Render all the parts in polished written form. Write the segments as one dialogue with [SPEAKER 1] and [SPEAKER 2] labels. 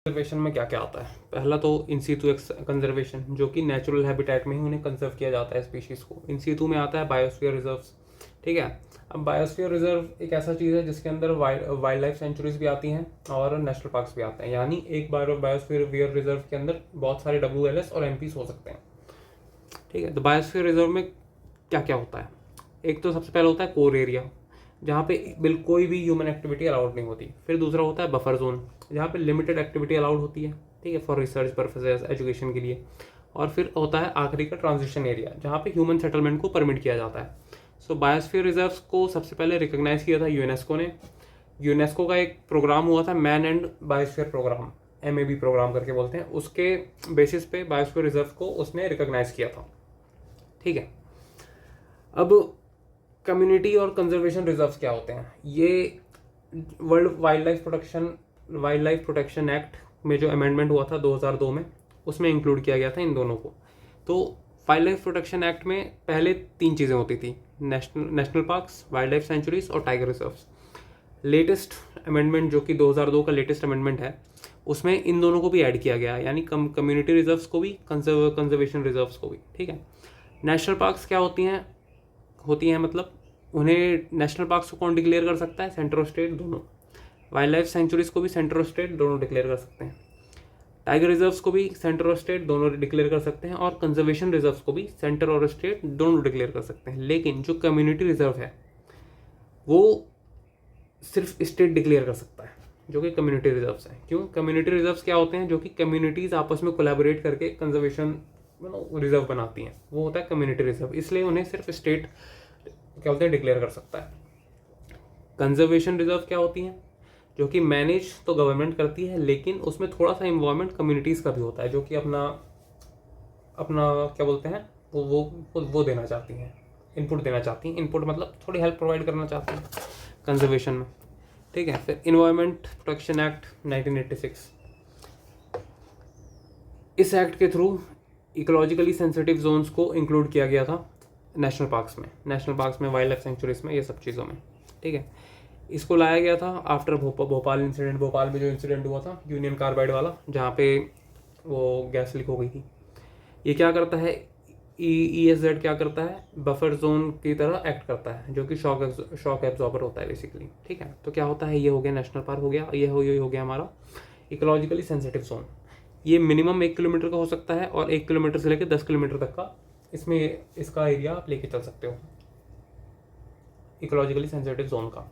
[SPEAKER 1] Conservation में क्या क्या आता है? पहला तो इन सीटू कंजर्वेशन, जो कि नेचुरल हैबिटेट में ही उन्हें कंजर्व किया जाता है स्पीशीज़ को। इन सीटू में आता है बायोस्फीयर रिजर्व्स, ठीक है। अब बायोस्फीयर रिजर्व एक ऐसा चीज़ है जिसके अंदर वाइल्ड लाइफ सेंचुरीज भी आती हैं और नेशनल पार्क्स भी आते हैं, यानी एक बायोस्फीयर रिजर्व के अंदर बहुत सारे WLS और MPs हो सकते हैं, ठीक है। तो बायोस्फीयर रिजर्व में क्या क्या होता है? एक तो सबसे पहले होता है कोर एरिया, जहाँ पे बिल्कुल कोई भी ह्यूमन एक्टिविटी अलाउड नहीं होती। फिर दूसरा होता है बफर जोन, जहाँ पे लिमिटेड एक्टिविटी अलाउड होती है, ठीक है, फॉर रिसर्च पर्पसेस, एजुकेशन के लिए। और फिर होता है आखिरी का ट्रांजिशन एरिया, जहाँ पे ह्यूमन सेटलमेंट को परमिट किया जाता है। सो बायोस्फीयर रिजर्व्स को सबसे पहले रिकॉग्नाइज किया था यूनेस्को ने। यूनेस्को का एक प्रोग्राम हुआ था, man and biosphere programme, MAB programme करके बोलते हैं। उसके बेसिस पे बायोस्फीयर रिजर्व को उसने रिकॉग्नाइज किया था, ठीक है। अब कम्युनिटी और कंजर्वेशन रिजर्व्स क्या होते हैं? ये world wild life protection act में जो अमेंडमेंट हुआ था 2002 में, उसमें इंक्लूड किया गया था इन दोनों को। तो वाइल्ड लाइफ प्रोटेक्शन एक्ट में पहले 3 चीज़ें होती थी, national parks, wild life sanctuaries और टाइगर रिजर्व्स। लेटेस्ट अमेंडमेंट, जो कि 2002 का लेटेस्ट अमेंडमेंट है, उसमें इन दोनों को भी ऐड किया गया, यानी कम्युनिटी रिजर्व्स को भी, कंजर्वेशन रिजर्व्स को भी, ठीक है। नेशनल पार्क्स क्या होती हैं मतलब उन्हें नेशनल पार्क्स को कौन डिक्लेयर कर सकता है? सेंटर और स्टेट दोनों। वाइल्ड लाइफ सेंचुरीज को भी सेंटर और स्टेट दोनों डिक्लेयर कर सकते हैं। टाइगर रिजर्व्स को भी सेंटर और स्टेट दोनों डिक्लेयर कर सकते हैं, और कंजर्वेशन रिजर्व्स को भी सेंटर और स्टेट दोनों डिक्लेयर कर सकते हैं। लेकिन जो कम्युनिटी रिजर्व है वो सिर्फ स्टेट डिक्लेयर कर सकता है, जो कि कम्युनिटी रिजर्व्स हैं। क्यों? कम्युनिटी रिजर्व्स क्या होते हैं? जो कि कम्युनिटीज आपस में कोलैबोरेट करके कंजर्वेशन रिजर्व बनाती हैं, वो होता है कम्युनिटी रिजर्व। इसलिए उन्हें सिर्फ स्टेट क्या बोलते हैं, डिक्लेयर कर सकता है। कंजर्वेशन रिजर्व क्या होती हैं? जो कि मैनेज तो गवर्नमेंट करती है, लेकिन उसमें थोड़ा सा इन्वॉल्वमेंट कम्युनिटीज़ का भी होता है, जो कि अपना क्या बोलते हैं, वो देना चाहती हैं, इनपुट देना चाहती हैं। इनपुट मतलब थोड़ी हेल्प प्रोवाइड करना चाहती हैं कंजर्वेशन में, ठीक है। फिर इन्वायरमेंट प्रोटेक्शन एक्ट 1986, इस एक्ट के थ्रू इकोलॉजिकली सेंसिटिव जोन्स को इंक्लूड किया गया था नेशनल पार्क्स में, वाइल्ड लाइफ सेंचुरीज में, ये सब चीज़ों में, ठीक है। इसको लाया गया था आफ्टर भोपाल इंसिडेंट। भोपाल में जो इंसिडेंट हुआ था यूनियन कार्बाइड वाला, जहाँ पे वो गैस लीक हो गई थी। ये क्या करता है, ESZ क्या करता है, बफर जोन की तरह एक्ट करता है, जो कि शॉक एब्जॉर्बर होता है बेसिकली, ठीक है। तो क्या होता है, ये हो गया नेशनल पार्क हो गया, ये हो गया हमारा इकोलॉजिकली सेंसिटिव जोन। ये मिनिमम 1 किलोमीटर का हो सकता है, और 1 किलोमीटर से लेकर 10 किलोमीटर तक का इसका एरिया आप लेके चल सकते हो, इकोलॉजिकली सेंसिटिव जोन का।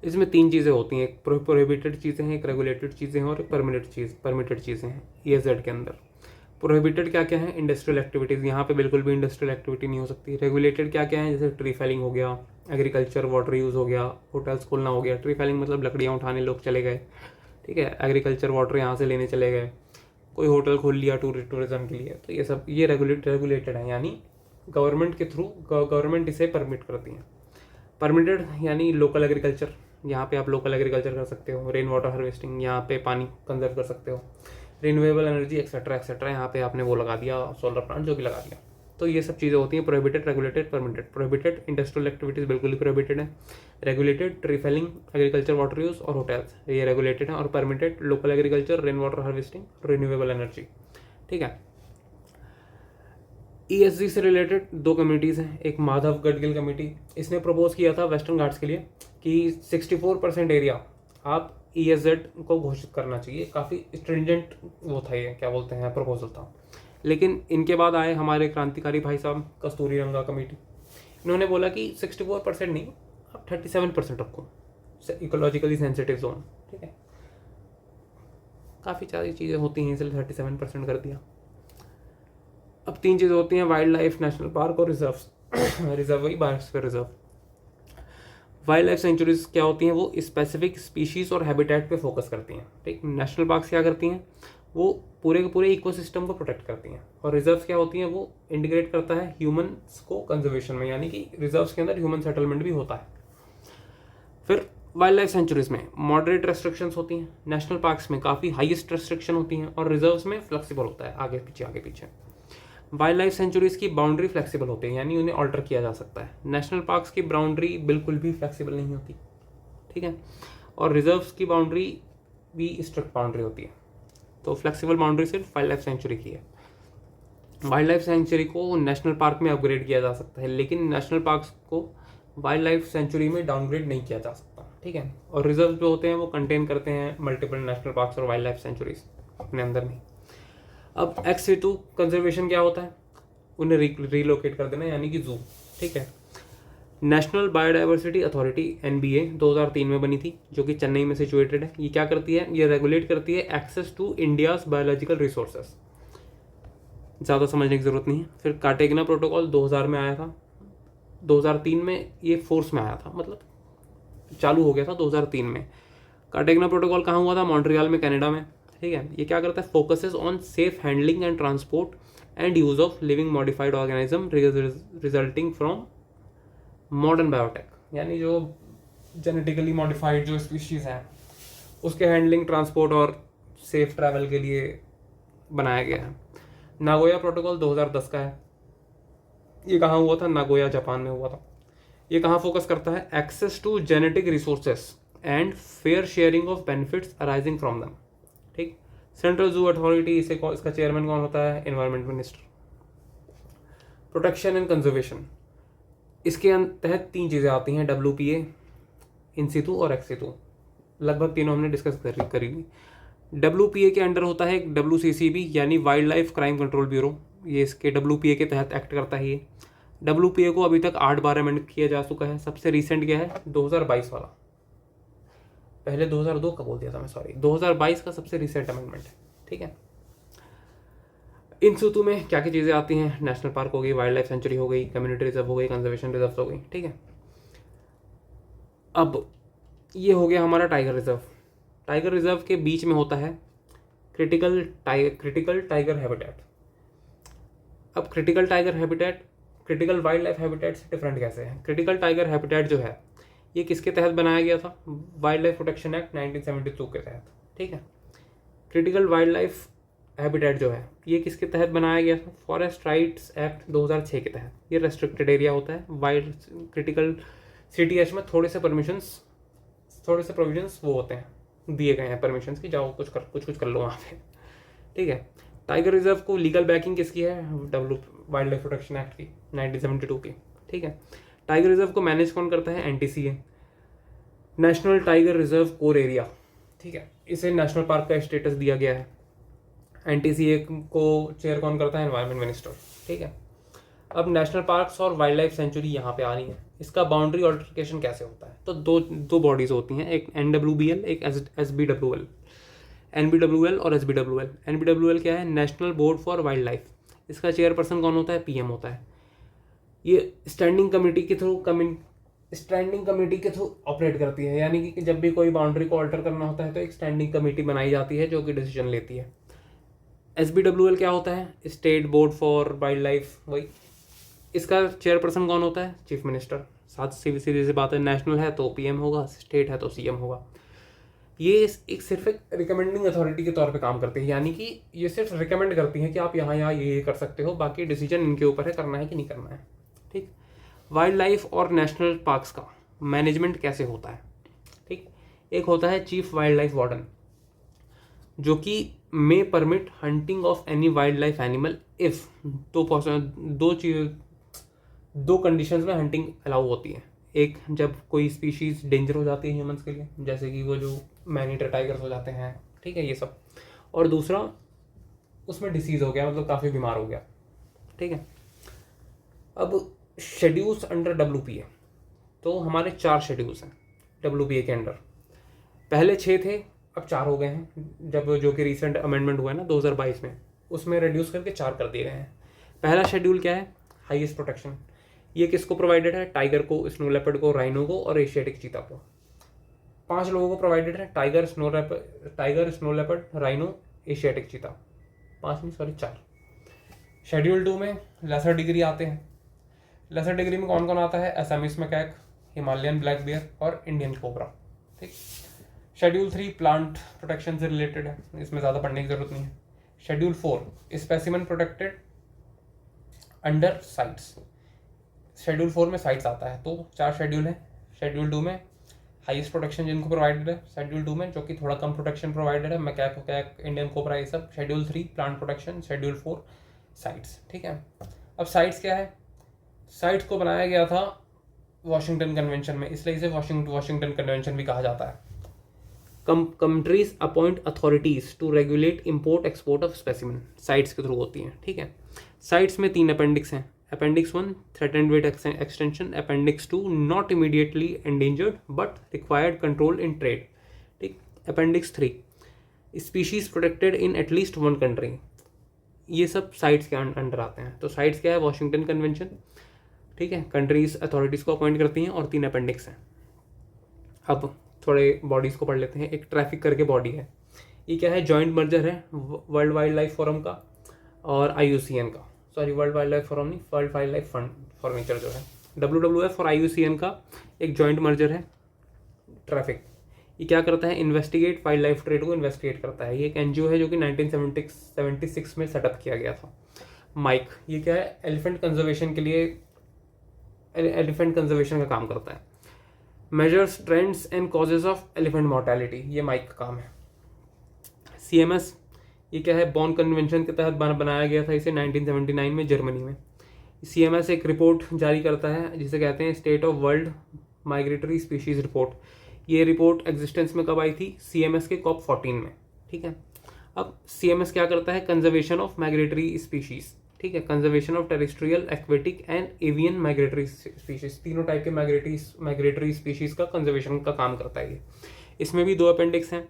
[SPEAKER 1] इसमें 3 चीज़ें होती हैं, एक प्रोहिबिटेड चीज़ें हैं, एक रेगुलेटेड चीज़ें हैं, और एक परमिटेड चीज़ें हैं ESZ के अंदर। प्रोहिबिटेड क्या क्या है? इंडस्ट्रियल एक्टिविटीज़, यहाँ पे बिल्कुल भी इंडस्ट्रियल एक्टिविटी नहीं हो सकती। रेगुलेटेड क्या क्या है? जैसे ट्री फेलिंग हो गया, एग्रीकल्चर वाटर यूज़ हो गया, होटल्स खोलना हो गया। ट्री फेलिंग मतलब लकड़ियाँ उठाने लोग चले गए, ठीक है। एग्रीकल्चर वाटर यहाँ से लेने चले गए, कोई होटल खोल लिया टूरिज्म के लिए, तो ये सब ये रेगुलेटेड है, यानी गवर्नमेंट के थ्रू गवर्नमेंट इसे परमिट करती है। परमिटेड यानी लोकल एग्रीकल्चर, यहाँ पे आप लोकल एग्रीकल्चर कर सकते हो। रेन वाटर हार्वेस्टिंग, यहाँ पे पानी कंजर्व कर सकते हो। रिन्यूएबल एनर्जी एक्सेट्रा, यहाँ पे आपने वो लगा दिया, सोलर प्लांट जो भी लगा दिया। तो ये सब चीज़ें होती हैं prohibited, regulated, permitted. Prohibited industrial activities बिल्कुल ही प्रोहिबिटेड है। Regulated tree felling, agriculture water use और होटल्स, ये रेगुलेटेड है। और permitted local agriculture, rain water harvesting, renewable energy, ठीक है। ESG से रिलेटेड 2 कमेटीज़ हैं। एक माधव गडगिल कमेटी, इसने प्रपोज किया था वेस्टर्न घाट्स के लिए कि 64% एरिया आप ESZ को घोषित करना चाहिए। काफ़ी स्ट्रिंजेंट वो था, ये क्या बोलते हैं, प्रपोजल था। लेकिन इनके बाद आए हमारे क्रांतिकारी भाई साहब कस्तूरी रंगा कमेटी, इन्होंने बोला कि 64% नहीं, आप 37% रखो इकोलॉजिकली सेंसिटिव जोन, ठीक है। काफ़ी सारी चीज़ें होती हैं, इसलिए 37% कर दिया। अब 3 चीज़ें होती हैं, वाइल्ड लाइफ, नेशनल पार्क और रिजर्व वही biosphere reserve. Wild life sanctuaries क्या होती हैं? वो स्पेसिफिक स्पीशीज और हैबिटेट पे फोकस करती हैं, ठीक। नेशनल पार्क्स क्या करती हैं? वो पूरे के पूरे इकोसिस्टम को प्रोटेक्ट करती हैं। और रिजर्व्स क्या होती हैं? वो इंटीग्रेट करता है ह्यूमंस को कंजर्वेशन में, यानी कि रिजर्व्स के अंदर ह्यूमन सेटलमेंट भी होता है। फिर वाइल्ड लाइफ सेंचुरीज में मॉडरेट रेस्ट्रिक्शंस होती हैं, नेशनल पार्क्स में काफ़ी हाईएस्ट रेस्ट्रिक्शन होती हैं, और रिजर्व्स में फ्लेक्सिबल होता है, आगे पीछे। वाइल्ड लाइफ सेंचुरीज की बाउंड्री फ्लेक्सिबल होती है, यानी उन्हें ऑल्टर किया जा सकता है। नेशनल पार्क्स की बाउंड्री बिल्कुल भी फ्लेक्सिबल नहीं होती, ठीक है। और रिजर्व्स की बाउंड्री भी स्ट्रिक्ट बाउंड्री होती है। तो फ्लेक्सिबल बाउंड्री सिर्फ वाइल्ड लाइफ सेंचुरी की है। वाइल्ड लाइफ सेंचुरी को नेशनल पार्क में अपग्रेड किया जा सकता है, लेकिन नेशनल पार्क को वाइल्ड लाइफ सेंचुरी में डाउनग्रेड नहीं किया जा सकता, ठीक है। और रिजर्व जो होते हैं वो कंटेन करते हैं मल्टीपल नेशनल पार्क्स और वाइल्ड लाइफ सेंचुरीज अपने अंदर में। अब एक्स सिटू कंजर्वेशन क्या होता है, उन्हें रिलोकेट कर देना, यानी कि जू, ठीक है। नेशनल बायोडाइवर्सिटी अथॉरिटी NBA 2003 में बनी थी, जो कि चेन्नई में सिचुएटेड है। ये क्या करती है, ये रेगुलेट करती है access to India's biological resources. ज़्यादा समझने की ज़रूरत नहीं है। फिर कार्टेगना प्रोटोकॉल 2000 में आया था, 2003 में ये फोर्स में आया था, मतलब चालू हो गया था 2003 में। कार्टेगना प्रोटोकॉल कहाँ हुआ था, मॉन्ट्रियल में, कनाडा में, ठीक है। ये क्या करता है, focuses on safe handling and transport and use of living modified organism resulting from modern biotech, यानी जो जेनेटिकली मॉडिफाइड जो स्पीशीज़ हैं उसके हैंडलिंग, ट्रांसपोर्ट और सेफ ट्रैवल के लिए बनाया गया है। नागोया प्रोटोकॉल 2010 का है। ये कहाँ हुआ था, नागोया जापान में हुआ था। ये कहाँ फोकस करता है, access to genetic resources and fair sharing of benefits arising from them, ठीक। सेंट्रल जू अथॉरिटी, इसका चेयरमैन कौन होता है, environment minister. Protection and conservation, इसके तहत 3 चीज़ें आती हैं, WPA, इन सितु और एक्स सितु। लगभग तीनों हमने डिस्कस करी ली। WPA के अंडर होता है एक WCCB, यानी wild life crime control bureau. ये इसके WPA के तहत एक्ट करता है। ये WPA को अभी तक 8 बार अमेंड किया जा चुका है। सबसे रिसेंट क्या है, 2022 वाला, पहले 2002 का बोल दिया था मैं, सॉरी, 2022 का सबसे रिसेंट अमेंडमेंट है, ठीक है। इन सितु में क्या क्या चीज़ें आती हैं, नेशनल पार्क हो गई, वाइल्ड लाइफ सेंचुरी हो गई, कम्युनिटी रिजर्व हो गई, कंजर्वेशन रिजर्व हो गई, ठीक है। अब ये हो गया हमारा टाइगर रिजर्व। टाइगर रिजर्व के बीच में होता है क्रिटिकल टाइगर हैबिटेट। अब critical tiger habitat critical wild life habitat से डिफरेंट कैसे है। क्रिटिकल टाइगर हैबिटेट जो है ये किसके तहत बनाया गया था, वाइल्ड लाइफ प्रोटेक्शन एक्ट 1972 के तहत, ठीक है। क्रिटिकल वाइल्ड लाइफ हैबिटेट जो है ये किसके तहत बनाया गया था, फॉरेस्ट राइट्स एक्ट 2006 के तहत। ये रेस्ट्रिक्टेड एरिया होता है। वाइल्ड क्रिटिकल CTH में थोड़े से प्रोविजंस वो होते हैं, दिए गए हैं परमिशंस की, जाओ कुछ कर लो वहाँ पे, ठीक है। टाइगर रिजर्व को लीगल बैकिंग किसकी है, वाइल्ड लाइफ प्रोटेक्शन एक्ट की 1972 की, ठीक है। टाइगर रिजर्व को मैनेज कौन करता है, NTCA, national tiger reserve core area, ठीक है। इसे नेशनल पार्क का स्टेटस दिया गया है। NTCA को चेयर कौन करता है, एनवायरमेंट मिनिस्टर, ठीक है। अब नेशनल पार्क्स और वाइल्ड लाइफ सेंचुरी यहाँ पे आ रही है। इसका बाउंड्री ऑल्टरकेशन कैसे होता है, तो दो बॉडीज होती हैं, एक NWBL, एक SBWL। NBWL और SBWL। NBWL क्या है, national board for wild life. इसका चेयरपर्सन कौन होता है, PM होता है। ये स्टैंडिंग कमेटी के थ्रू ऑपरेट करती है, यानी कि जब भी कोई बाउंड्री को ऑल्टर करना होता है तो एक स्टैंडिंग कमेटी बनाई जाती है जो कि डिसीजन लेती है। SBWL क्या होता है, state board for wild life, वही। इसका चेयरपर्सन कौन होता है, चीफ मिनिस्टर। साथ सीधी सी बात है, नेशनल है तो PM होगा, स्टेट है तो CM होगा। ये सिर्फ एक रिकमेंडिंग अथॉरिटी के तौर पे काम करती है, यानी कि ये सिर्फ रिकमेंड करती हैं कि आप यहाँ ये कर सकते हो, बाकी डिसीजन इनके ऊपर है, करना है कि नहीं करना है, ठीक। वाइल्ड लाइफ और नेशनल पार्क्स का मैनेजमेंट कैसे होता है, ठीक। एक होता है चीफ वाइल्ड लाइफ वार्डन, जो कि may permit hunting of any wildlife animal if दो कंडीशंस में हंटिंग अलाउ होती है। एक, जब कोई स्पीशीज डेंजर हो जाती है ह्यूमंस के लिए, जैसे कि वो जो मैनीटर टाइगर्स हो जाते हैं, ठीक है, ये सब। और दूसरा, उसमें डिसीज हो गया, मतलब काफ़ी बीमार हो गया, ठीक है। अब शेड्यूल्स अंडर WPA, तो हमारे 4 शेड्यूल्स हैं WPA के अंडर। पहले 6 थे, अब 4 हो गए हैं, जब जो कि रिसेंट अमेंडमेंट हुआ है ना 2022 में, उसमें रिड्यूस करके 4 कर दिए गए हैं। पहला शेड्यूल क्या है, हाईएस्ट प्रोटेक्शन। ये किसको प्रोवाइडेड है, टाइगर को, स्नो लेपर्ड को, राइनो को और एशियाटिक चीता को। 5 लोगों को प्रोवाइडेड है, tiger, snow leopard, rhino, Asiatic cheetah. 5 नहीं, सॉरी 4। शेड्यूल 2 में लेसर डिग्री आते हैं। लेसर डिग्री में कौन कौन आता है, असमीस मैकैक, हिमालयन ब्लैक बियर और इंडियन कोबरा, ठीक। शेड्यूल 3 प्लांट प्रोटेक्शन से रिलेटेड है, इसमें ज़्यादा पढ़ने की जरूरत नहीं है। Schedule 4 specimen protected under sites. Schedule 4 में साइट्स आता है, तो 4 शेड्यूल है। शेड्यूल 2 में हाईएस्ट प्रोटेक्शन जिनको प्रोवाइडेड है शेड्यूल 2 में, जो कि थोड़ा कम प्रोटेक्शन प्रोवाइडेड है मैकैक वकैक इंडियन कोबरा ये सब। Schedule 3 plant protection, schedule 4 sites, ठीक है। अब साइट्स क्या है, साइट्स को बनाया गया था वॉशिंगटन कन्वेंशन में, इसलिए इसे वॉशिंगटन कन्वेंशन भी कहा जाता है। Countries appoint authorities to regulate import export of specimen, CITES के थ्रू होती हैं, ठीक है। साइट्स में 3 अपेंडिक्स हैं। Appendix 1 threatened with extinction, appendix 2 not immediately endangered but required control in trade, ठीक। Appendix 3 species protected in at least 1 country, ये सब साइट्स के अंडर आते हैं। तो साइट्स क्या है, वॉशिंगटन कन्वेंशन, ठीक है, कंट्रीज अथॉरिटीज़ को अपॉइंट करती हैं, और 3 अपेंडिक्स हैं। अब थोड़े बॉडीज़ को पढ़ लेते हैं। एक ट्रैफिक करके बॉडी है, ये क्या है, जॉइंट मर्जर है वर्ल्ड वाइल्ड लाइफ फोरम का और IUCN का, sorry world wildlife forum नहीं, world wildlife fund for nature जो है WWF और IUCN का एक जॉइंट मर्जर है ट्रैफिक। ये क्या करता है, इन्वेस्टिगेट वाइल्ड लाइफ ट्रेड को इन्वेस्टिगेट करता है। ये एक NGO है जो कि 1976 में सेटअप किया गया था। माइक, ये क्या है, एलिफेंट कंजर्वेशन के लिए, एलिफेंट कंजर्वेशन का काम करता है। Measures trends and causes of elephant mortality, ये माइक का काम है। CMS, ये क्या है, बॉन कन्वेंशन के तहत बनाया गया था इसे 1979 में जर्मनी में। CMS एक रिपोर्ट जारी करता है जिसे कहते हैं state of world migratory species report. ये रिपोर्ट एग्जिस्टेंस में कब आई थी, CMS के COP 14 में, ठीक है। अब CMS क्या करता है, कंजर्वेशन ऑफ माइग्रेटरी स्पीशीज, ठीक है, conservation of terrestrial, aquatic and avian migratory species, तीनों टाइप के माइग्रेटरी स्पीशीज का कंजर्वेशन का काम करता है ये। इसमें भी 2 अपेंडिक्स हैं।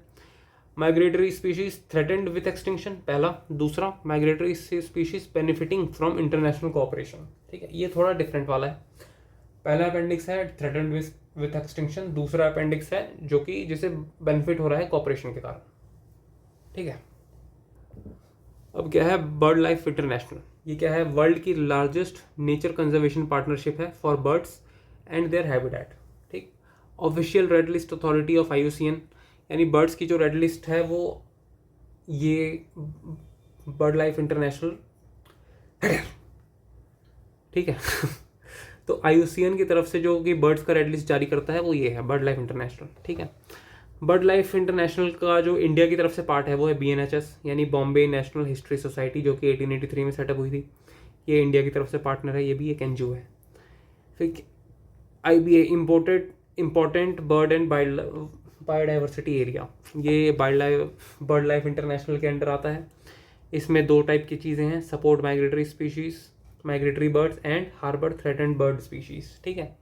[SPEAKER 1] Migratory species threatened with extinction पहला, दूसरा migratory species benefiting from international cooperation, ठीक है। ये थोड़ा डिफरेंट वाला है। पहला अपेंडिक्स है थ्रेटेंड विथ एक्सटिंक्शन, दूसरा अपेंडिक्स है जो कि जिसे बेनिफिट हो रहा है कोऑपरेशन के कारण, ठीक है। अब क्या है, बर्ड लाइफ इंटरनेशनल, ये क्या है, वर्ल्ड की लार्जेस्ट नेचर कंजर्वेशन पार्टनरशिप है for birds and their habitat, ठीक। Official red list authority of IUCN, यानी बर्ड्स की जो रेड लिस्ट है वो ये बर्ड लाइफ इंटरनेशनल, ठीक है। तो IUCN की तरफ से जो कि बर्ड्स का रेड लिस्ट जारी करता है वो ये है, बर्ड लाइफ इंटरनेशनल, ठीक है। बर्ड लाइफ इंटरनेशनल का जो इंडिया की तरफ से पार्ट है वो है BNHS, यानी बॉम्बे नेशनल हिस्ट्री सोसाइटी, जो कि 1883 में सेटअप हुई थी। ये इंडिया की तरफ से पार्टनर है, ये भी एक NGO है। फिर IBA important bird and biodiversity area, ये बर्ड लाइफ इंटरनेशनल के अंडर आता है। इसमें 2 टाइप की चीज़ें हैं, support migratory species, migratory birds and harbour threatened bird species, ठीक है।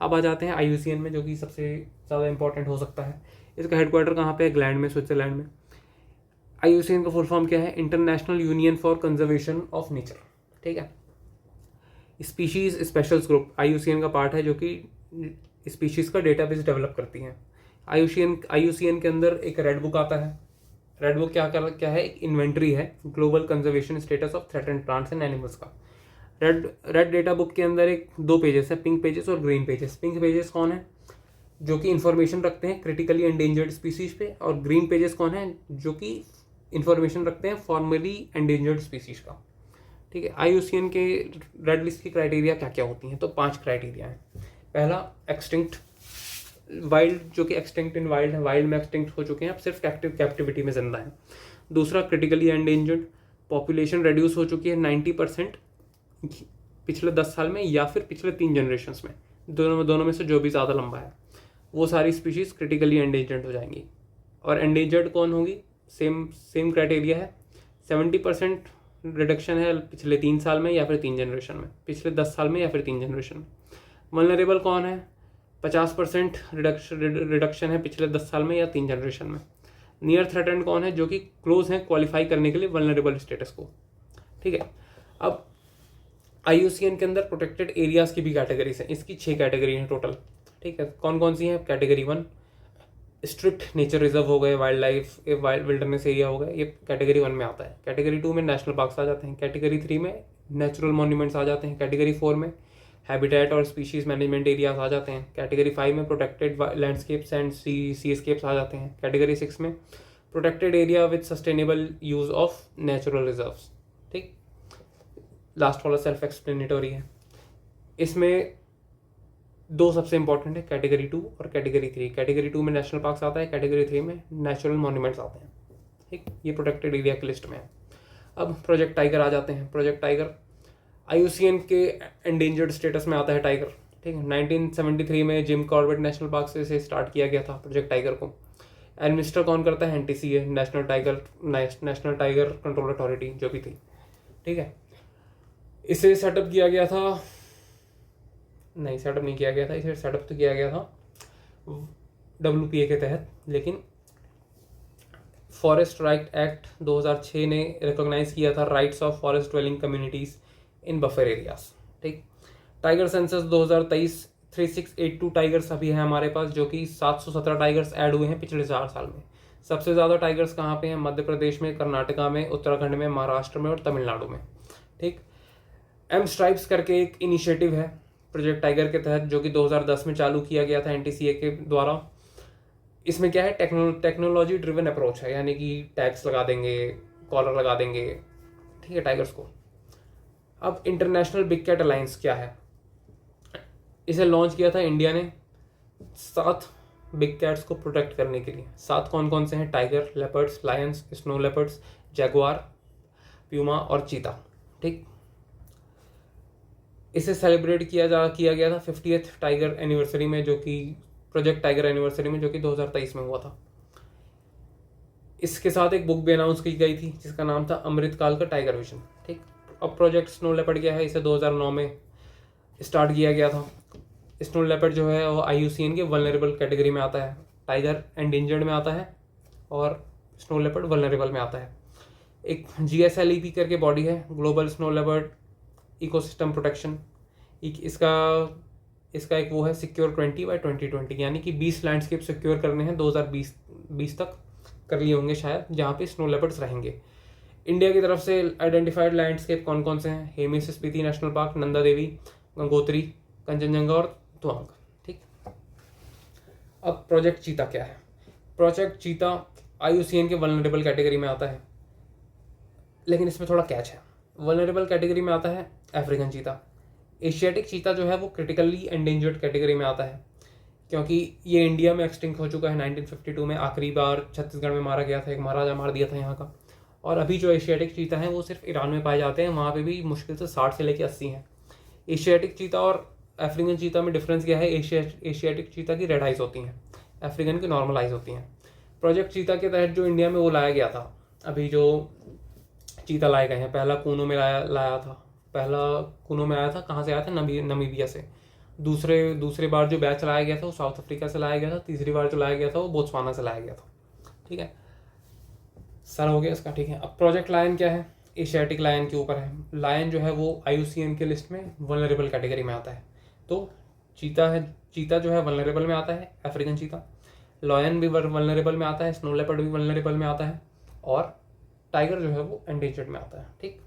[SPEAKER 1] अब आ जाते हैं IUCN में, जो कि सबसे ज़्यादा इंपॉर्टेंट हो सकता है। इसका हेडक्वार्टर कहाँ पे है, ग्लैंड में, स्विट्जरलैंड में। IUCN का फुल फॉर्म क्या है, international union for conservation of nature, ठीक है। स्पीशीज स्पेशल्स ग्रुप IUCN का पार्ट है, जो कि स्पीशीज का डेटाबेस डेवलप करती हैं। IUCN के अंदर एक रेड बुक आता है। रेड बुक क्या है, एक इन्वेंट्री है global conservation status of threatened plants and animals का। रेड डेटा बुक के अंदर 2 पेजेस है, पिंक पेजेस और ग्रीन पेजेस। पिंक पेजेस कौन है, जो कि इन्फॉर्मेशन रखते हैं क्रिटिकली एंडेंजर्ड स्पीसीज पे, और ग्रीन पेजेस कौन है, जो कि इन्फॉर्मेशन रखते हैं फॉर्मली एंडेंजर्ड स्पीसीज का, ठीक है। IUCN के रेड लिस्ट की क्राइटेरिया क्या क्या होती हैं, तो 5 क्राइटेरिया हैं। पहला एक्सटिंक्ट वाइल्ड, जो कि एक्सटिंक्ट इन वाइल्ड है, वाइल्ड में एक्सटिंक्ट हो चुके हैं, अब सिर्फ कैप्टिविटी में जिंदा है। दूसरा क्रिटिकली एंडेंजर्ड, पॉपुलेशन रिड्यूस हो चुकी है 90% पिछले 10 साल में या फिर पिछले 3 जनरेशन्स में, दोनों में से जो भी ज़्यादा लंबा है वो सारी स्पीशीज क्रिटिकली एंडेंजर्ड हो जाएंगी। और एंडेंजर्ड कौन होगी, सेम क्राइटेरिया है, 70% रिडक्शन है पिछले 3 साल में या फिर 3 जनरेशन में, पिछले 10 साल में या फिर 3 जनरेशन में। वल्नरेबल कौन है, 50% रिडक्शन है पिछले 10 साल में या 3 जनरेशन में। नियर थ्रेटेंड कौन है, जो कि क्लोज है क्वालिफाई करने के लिए वल्नरेबल स्टेटस को, ठीक है। अब IUCN के अंदर प्रोटेक्टेड एरियाज की भी कैटेगरीज हैं, इसकी 6 कैटेगरी हैं टोटल, ठीक है। कौन कौन सी हैं, कैटेगरी 1 स्ट्रिक्ट नेचर रिजर्व हो गए, वाइल्ड लाइफ विल्डरनेस एरिया हो गए, ये कैटेगरी 1 में आता है। कैटेगरी 2 में नेशनल पार्क्स आ जाते हैं, कैटेगरी 3 में नेचुरल मॉन्यूमेंट्स आ जाते हैं, कैटेगरी 4 में हैबिटेट और स्पीशीज मैनेजमेंट एरियाज आ जाते हैं, कैटेगरी 5 में protected landscapes and seascapes आ जाते हैं, कैटेगरी 6 में protected area with sustainable use of natural reserves, ठीक। लास्ट वाला सेल्फ एक्सप्लेनेटरी है। इसमें दो सबसे इंपॉर्टेंट है, कैटेगरी 2 और कैटेगरी 3। कैटेगरी 2 में नेशनल पार्क्स आता है, कैटेगरी 3 में नेचुरल मॉन्यूमेंट्स आते हैं। ठीक, ये प्रोटेक्टेड एरिया की लिस्ट में है। अब प्रोजेक्ट टाइगर आ जाते हैं। प्रोजेक्ट टाइगर IUCN के एंडेंजर्ड स्टेटस में आता है टाइगर। ठीक है, 1973 में जिम कॉर्बेट नेशनल पार्क से इसे स्टार्ट किया गया था प्रोजेक्ट टाइगर को। एडमिनिस्टर कौन करता है? NTCA, national tiger control authority जो भी थी। ठीक है, इसे सेटअप किया गया था, नहीं सेटअप नहीं किया गया था, इसे सेटअप तो किया गया था WPA के तहत, लेकिन फॉरेस्ट राइट एक्ट 2006 ने रिकॉग्नाइज किया था rights of forest dwelling communities in buffer areas. ठीक, टाइगर सेंसस 2023 3682 टाइगर्स अभी है हमारे पास, जो कि 717 टाइगर्स ऐड हुए हैं पिछले 4 साल में। सबसे ज़्यादा टाइगर्स कहाँ पे हैं? मध्य प्रदेश में, कर्नाटका में, उत्तराखंड में, महाराष्ट्र में और तमिलनाडु में। ठीक, एम स्ट्राइप्स करके एक इनिशिएटिव है प्रोजेक्ट टाइगर के तहत, जो कि 2010 में चालू किया गया था NTCA के द्वारा। इसमें क्या है? टेक्नोलॉजी ड्रिवन अप्रोच है, यानी कि टैग्स लगा देंगे, कॉलर लगा देंगे, ठीक है, टाइगर्स को। अब इंटरनेशनल बिग कैट अलायंस क्या है? इसे लॉन्च किया था इंडिया ने 7 बिग कैट्स को प्रोटेक्ट करने के लिए। 7 कौन कौन से हैं? Tiger, leopards, Lions, snow leopards, Jaguar, Puma और चीता। ठीक, इसे सेलिब्रेट किया गया था 50th टाइगर एनिवर्सरी में, जो कि प्रोजेक्ट टाइगर एनिवर्सरी में, जो कि 2023 में हुआ था। इसके साथ एक बुक भी अनाउंस की गई थी जिसका नाम था अमृतकाल का टाइगर विजन। ठीक, अब प्रोजेक्ट स्नो लेपर्ड क्या है? इसे 2009 में स्टार्ट किया गया था। स्नो लेपर्ड जो है वो IUCN के वल्नरेबल कैटेगरी में आता है। टाइगर एंडेंजर्ड में आता है और स्नो लेपर्ड वल्नरेबल में आता है। एक GSLEP करके बॉडी है, global snow leopard ecosystem protection. इसका एक वो है सिक्योर 20/2020, यानी कि 20 लैंडस्केप सिक्योर करने हैं 2020 तक कर लिए होंगे शायद, जहाँ पे स्नो लेपर्ड्स रहेंगे। इंडिया की तरफ से आइडेंटिफाइड लैंडस्केप कौन कौन से हैं? हेमिस स्पीति नेशनल पार्क, नंदा देवी, गंगोत्री, कंचनजंगा और तुआंग। ठीक, अब प्रोजेक्ट चीता क्या है? प्रोजेक्ट चीता IUCN के वल्नरेबल कैटेगरी में आता है, लेकिन इसमें थोड़ा कैच है। वल्नरेबल कैटेगरी में आता है अफ्रीकन चीता। एशियाटिक चीता जो है वो क्रिटिकली एंडेंजर्ड कैटेगरी में आता है, क्योंकि ये इंडिया में एक्सटिंक्ट हो चुका है। 1952 में आखिरी बार छत्तीसगढ़ में मारा गया था, एक महाराजा मार दिया था यहाँ का। और अभी जो एशियाटिक चीता हैं वो सिर्फ ईरान में पाए जाते हैं, वहाँ पे भी मुश्किल से 60 से लेकर 80 हैं। एशियाटिक चीता और अफ्रीकन चीता में डिफरेंस क्या है? एशियाटिक चीता की रेड आइज होती हैं, अफ्रीकन की नॉर्मल आइज होती हैं। प्रोजेक्ट चीता के तहत जो इंडिया में वो लाया गया था, अभी जो चीता लाए गए हैं, पहला कूनो में लाया था, पहला कूनो में आया था, कहाँ से आया था? नमीबिया से। दूसरे बार जो बैच लाया गया था वो साउथ अफ्रीका से लाया गया था। तीसरी बार जो लाया गया था वो बोत्सवाना से लाया गया था। ठीक है, सारा हो गया इसका। ठीक है, अब प्रोजेक्ट लायन क्या है? एशियाटिक लायन के ऊपर है। लायन जो है वो IUCN के लिस्ट में वल्नरेबल कैटेगरी में आता है। तो चीता जो है वल्नरेबल में आता है, अफ्रीकन चीता। लायन भी वल्नरेबल में आता है, स्नो लेपर्ड भी वल्नरेबल में आता है, और टाइगर जो है वो एंडेंजर्ड में आता है। ठीक,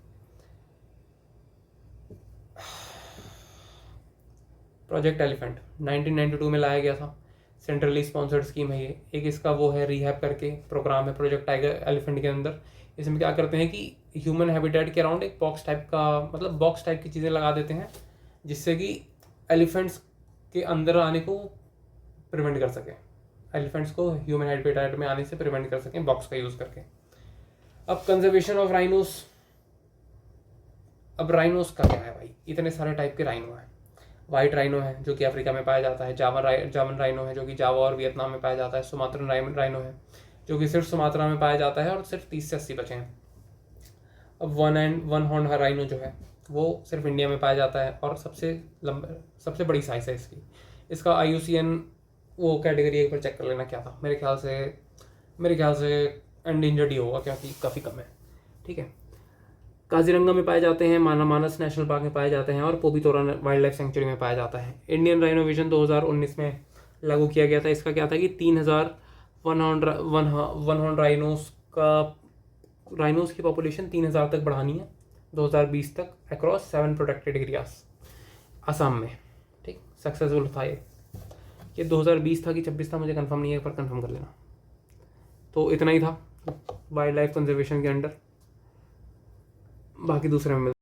[SPEAKER 1] प्रोजेक्ट एलिफेंट 1992 में लाया गया था, सेंट्रली स्पॉन्सर्ड स्कीम है ये। एक इसका वो है रिहैब करके प्रोग्राम है प्रोजेक्ट टाइगर एलिफेंट के अंदर। इसमें क्या करते हैं कि ह्यूमन हैबिटेट के अराउंड एक बॉक्स टाइप का, मतलब बॉक्स टाइप की चीज़ें लगा देते हैं, जिससे कि एलिफेंट्स के अंदर आने को प्रिवेंट कर सकें, एलिफेंट्स को ह्यूमन हैबिटेट में आने से प्रिवेंट कर सकें बॉक्स का यूज़ करके। अब कंजर्वेशन ऑफ राइनोस। अब राइनोस का क्या है भाई? इतने सारे टाइप के राइनो हैं। वाइट राइनो है जो कि अफ्रीका में पाया जाता है, जावन राइनो है जो कि जावा और वियतनाम में पाया जाता है, सुमात्रन राइनो है जो कि सिर्फ सुमात्रा में पाया जाता है और सिर्फ 30 से 80 बचे हैं। अब वन हॉर्न राइनो जो है वो सिर्फ इंडिया में पाया जाता है और सबसे बड़ी साइज है इसकी। इसका IUCN वो कैटेगरी एक बार चेक कर लेना क्या था, मेरे ख्याल से एंडेंजर्ड ही होगा क्योंकि काफ़ी कम है। ठीक है, काजीरंगा में पाए जाते हैं, मानस नेशनल पार्क में पाए जाते हैं और पोबीतोरा वाइल्ड लाइफ सेंचुरी में पाया जाता है। इंडियन राइनो विजन 2019 में लागू किया गया था। इसका क्या था कि 3000 वन हॉर्न राइनोस की पॉपुलेशन 3000 तक बढ़ानी है 2020 तक अक्रॉस 7 प्रोटेक्टेड एरियाज असम में। ठीक, सक्सेसफुल था ये 2020 था कि 26 था, मुझे कंफर्म नहीं है, पर कंफर्म कर लेना। तो इतना ही था वाइल्ड लाइफ कंजर्वेशन के अंडर, बाकी दूसरे में